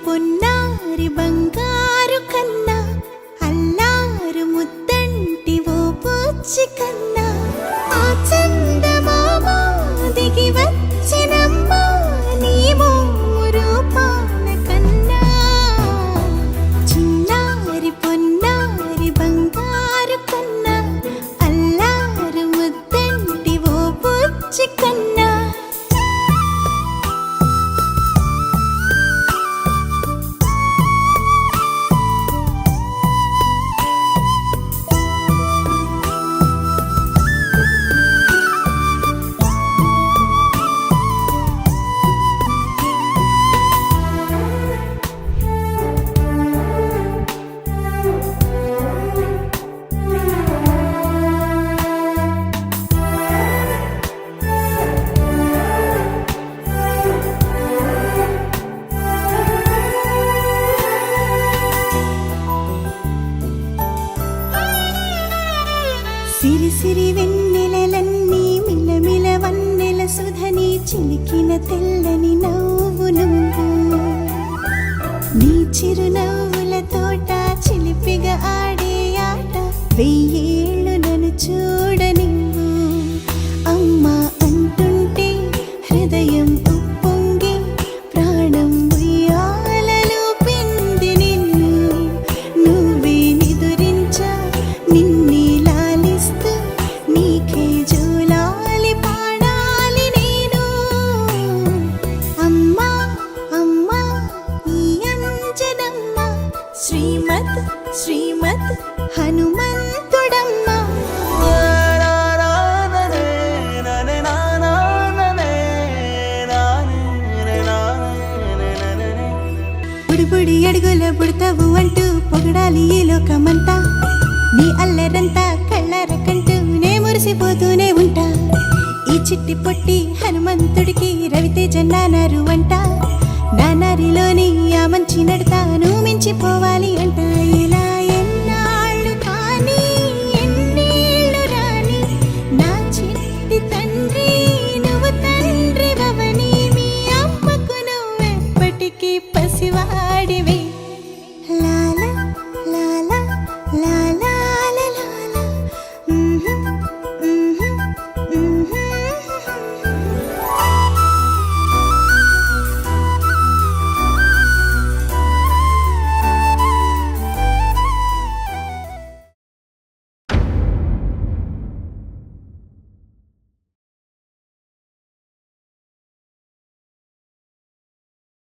పొన్నారి బంగారు కన్నా అల్లారు ముద్దంటి ఓ పూచి కన్నా ఆ చందమామ దిగి వచ్చినమ్మా నీ రూపాల కన్నా చిన్నారి పొన్నారి బంగారు కన్నా అల్లారు ముద్దంటి ఓ పూచి కన్నా సిరి సిరి వెన్నెలలన్నీ మిలమిల వన్నెల సుధని చిలికిన తెల్లని నవ్వు నువ్వు నీ చిరునవ్వుల తోట చిలిపిగా ఆడే ఆట వెయ్యేళ్ళు నన్ను చూడనివ్వు అమ్మా అంటుంటే హృదయం ఉప్పొంగి ప్రాణం ఉయ్యాలలో పిండి నిన్ను నువ్వే నిదురించా నిన్నే నీకే జూలాలి పాడాలి నేను అమ్మా అమ్మా ఈ అంజనమ్మ శ్రీమత్ శ్రీమత్ హనుమంతుడమ్మ బుడిబుడి అడుగుల బుడతావు అంటూ పొగడాలి ఈ లోకమంతా నీ అల్లరంతా కళ్ళరకంటూనే మురిసిపోతూనే ఉంటా ఈ చిట్టి పొట్టి హనుమంతుడికి రవితేజ నానారు అంట నానారిలోని ఆ మంచి నడతాను మించిపోవాలి అంట ఇలా ఎన్నాళ్ళు కానీ ఎన్నేళ్ళు రాని నా చిట్టి తండ్రి నువ్వు తండ్రి భవని మీ అమ్మకు నువ్వెప్పటికీ పసివాడివి